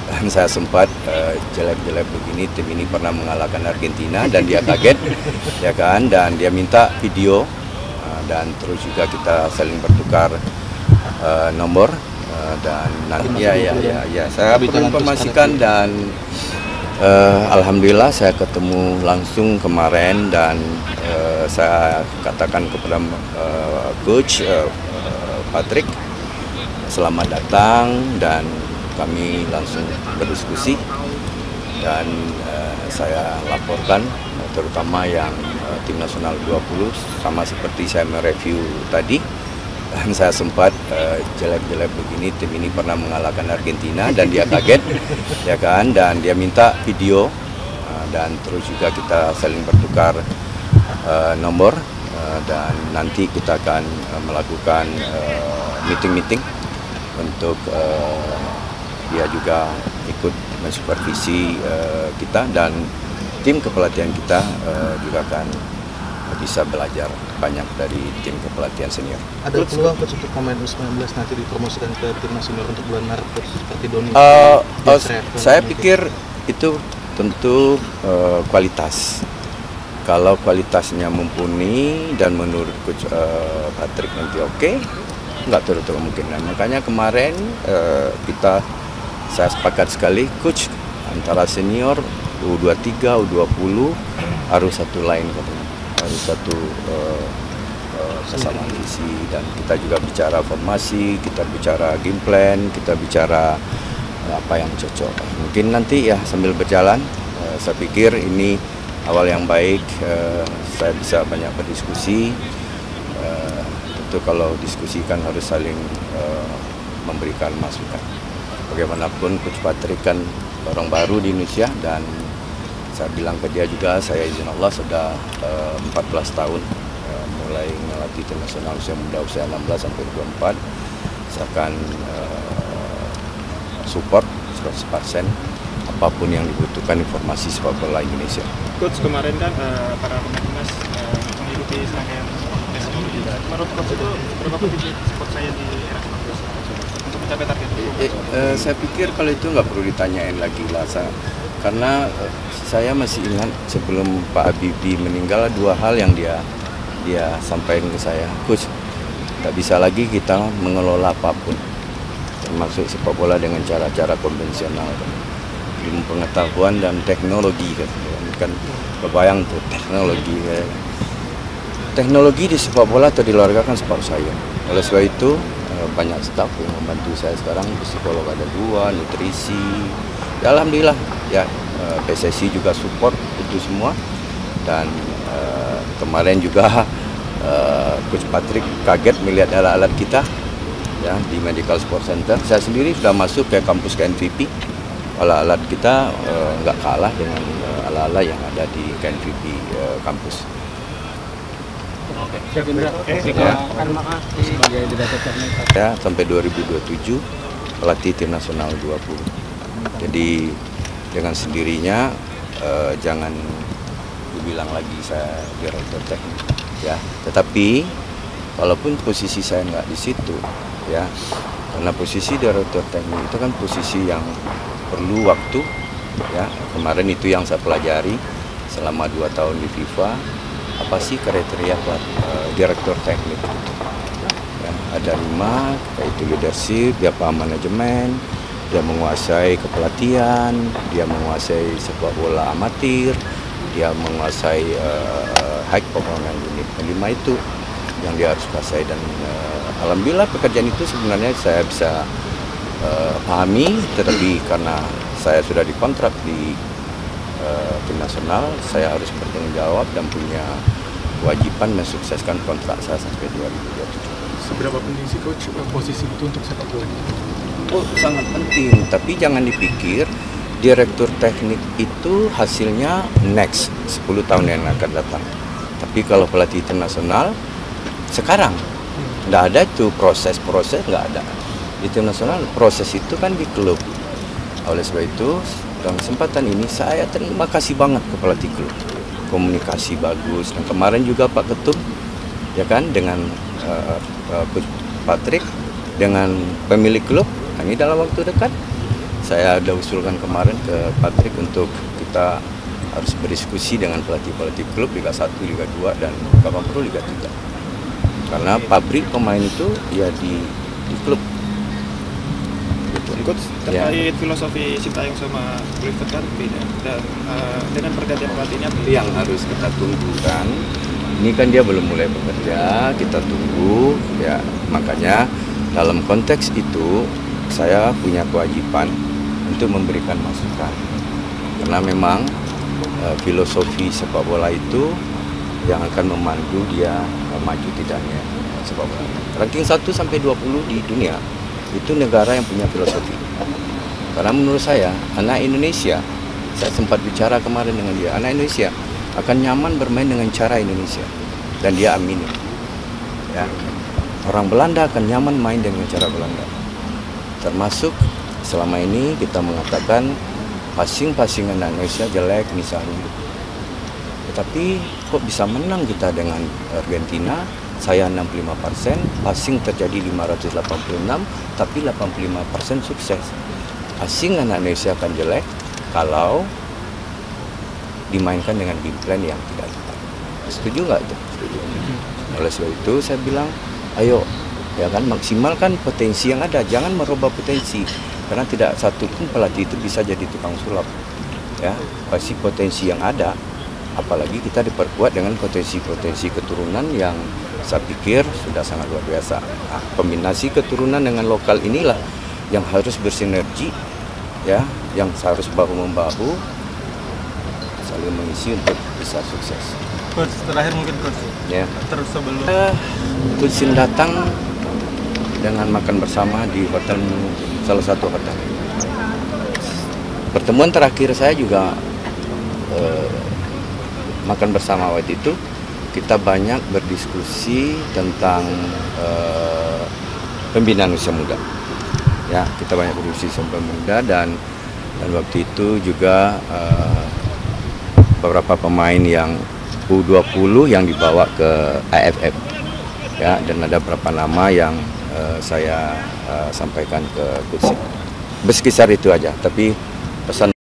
Saya sempat jelek-jelek begini, tim ini pernah mengalahkan Argentina dan dia kaget, ya kan, dan dia minta video dan terus juga kita saling bertukar nomor dan nanti ya saya perlu informasikan dan alhamdulillah saya ketemu langsung kemarin dan saya katakan kepada coach Patrick selamat datang dan kami langsung berdiskusi dan saya laporkan terutama yang tim nasional 20 sama seperti saya mereview tadi dan saya sempat jelek-jelek begini, tim ini pernah mengalahkan Argentina dan dia kaget, ya kan, dan dia minta video dan terus juga kita saling bertukar nomor dan nanti kita akan melakukan meeting-meeting untuk dia juga ikut mensupervisi kita dan tim kepelatihan kita juga akan bisa belajar banyak dari tim kepelatihan senior. Ada peluang untuk pemain U19 nanti dipromosikan ke timnas senior untuk bulan Maret seperti Doni? Saya pikir itu tentu kualitas. Kalau kualitasnya mumpuni dan menurut coach Patrick nanti oke, nggak tertutup kemungkinan. Makanya kemarin saya sepakat sekali coach antara senior U23, U20 harus satu line katanya, harus satu kesamaan visi dan kita juga bicara formasi, kita bicara game plan, kita bicara apa yang cocok. Mungkin nanti ya sambil berjalan, saya pikir ini awal yang baik, saya bisa banyak berdiskusi. Tentu kalau diskusikan harus saling memberikan masukan. Bagaimanapun Coach Patrick kan orang baru di Indonesia dan saya bilang ke dia juga, saya izin Allah sudah 14 tahun mulai melatih tim nasional usia muda usia 16 sampai 24. Saya akan support 100% apapun yang dibutuhkan informasi sepak bola Indonesia. Coach, kemarin kan para pemain timnas mengikuti serangkaian tes juga. Menurut coach itu berapa penting sport saya di era 19 untuk mencapai target itu? Saya pikir kalau itu nggak perlu ditanyain lagi lah, karena saya masih ingat sebelum Pak Habibie meninggal dua hal yang dia sampaikan ke saya, coach, tak bisa lagi kita mengelola apapun, termasuk sepak bola dengan cara-cara konvensional, ilmu pengetahuan dan teknologi kan kebayang tuh teknologi di sepak bola atau di olahraga kan separuh saya. Oleh sebab itu banyak staf yang membantu saya sekarang, psikolog ada 2, nutrisi, ya alhamdulillah ya PSSI juga support itu semua dan kemarin juga Coach Patrick kaget melihat alat-alat kita ya di Medical Sport Center. Saya sendiri sudah masuk ke kampus KNVP, alat-alat kita nggak kalah dengan alat-alat yang ada di KNVP kampus. Ya, sampai 2027 pelatih tim nasional 20. Jadi dengan sendirinya jangan dibilang lagi saya direktur teknik ya. Tetapi walaupun posisi saya nggak di situ ya, karena posisi direktur teknik itu kan posisi yang perlu waktu ya. Kemarin itu yang saya pelajari selama 2 tahun di FIFA. Apa sih kriteria direktur teknik itu? Ya, ada 5, yaitu leadership, dia paham manajemen, dia menguasai kepelatihan, dia menguasai sepak bola amatir, dia menguasai high performance unit. 5 itu yang dia harus kuasai dan alhamdulillah pekerjaan itu sebenarnya saya bisa pahami, tetapi karena saya sudah dikontrak di tim nasional, saya harus bertanggung jawab dan punya kewajiban mensukseskan kontrak saya sampai 2027. Seberapa penting sih coach posisi itu untuk sepak bola? Oh, sangat penting, tapi jangan dipikir direktur teknik itu hasilnya next 10 tahun yang akan datang. Tapi kalau pelatih tim nasional sekarang nggak ada itu proses nggak ada. Di tim nasional proses itu kan di klub. Oleh sebab itu dalam kesempatan ini saya terima kasih banget ke pelatih klub, komunikasi bagus dan kemarin juga Pak Ketum ya kan dengan Coach Patrick dengan pemilik klub, ini dalam waktu dekat saya udah usulkan kemarin ke Patrick untuk kita harus berdiskusi dengan pelatih-pelatih klub Liga 1, Liga 2, dan kapan perlu Liga 3. Karena pabrik pemain itu ya di klub. Coach, terkait filosofi Sintayong sama Clifford kan beda, dan dengan pergantian pelatihnya Yang harus kita tunggu kan, ini kan dia belum mulai bekerja, kita tunggu ya. Makanya dalam konteks itu saya punya kewajiban untuk memberikan masukan, karena memang filosofi sepak bola itu yang akan memandu dia maju tidaknya sepak bola. Ranking 1 sampai 20 di dunia itu negara yang punya filosofi. Karena menurut saya, anak Indonesia, saya sempat bicara kemarin dengan dia, anak Indonesia akan nyaman bermain dengan cara Indonesia, dan dia amini. Ya. Orang Belanda akan nyaman main dengan cara Belanda. Termasuk selama ini kita mengatakan passing anak Indonesia jelek misalnya. Tetapi kok bisa menang kita dengan Argentina? Saya 65%, passing terjadi 586, tapi 85% sukses. Passing anak Indonesia akan jelek kalau dimainkan dengan game plan yang tidak tepat. Setuju nggak itu? Setuju. Oleh sebab itu saya bilang, ayo, ya kan, maksimalkan potensi yang ada, jangan merubah potensi, karena tidak satu pun pelatih itu bisa jadi tukang sulap. Ya, pasti potensi yang ada, apalagi kita diperkuat dengan potensi-potensi keturunan yang saya pikir sudah sangat luar biasa. Nah, kombinasi keturunan dengan lokal inilah yang harus bersinergi, ya, yang harus bahu-membahu saling mengisi untuk bisa sukses. Coach, terakhir mungkin Coach. Ya. Terus sebelum Coach datang dengan makan bersama di hotel, salah satu hotel. Pertemuan terakhir saya juga makan bersama waktu itu. Kita banyak berdiskusi tentang pembinaan usia muda. Ya, kita banyak berdiskusi tentang muda, dan waktu itu juga beberapa pemain yang U20 yang dibawa ke AFF. Ya, dan ada beberapa nama yang saya sampaikan ke coach. Berkisar itu aja, tapi pesan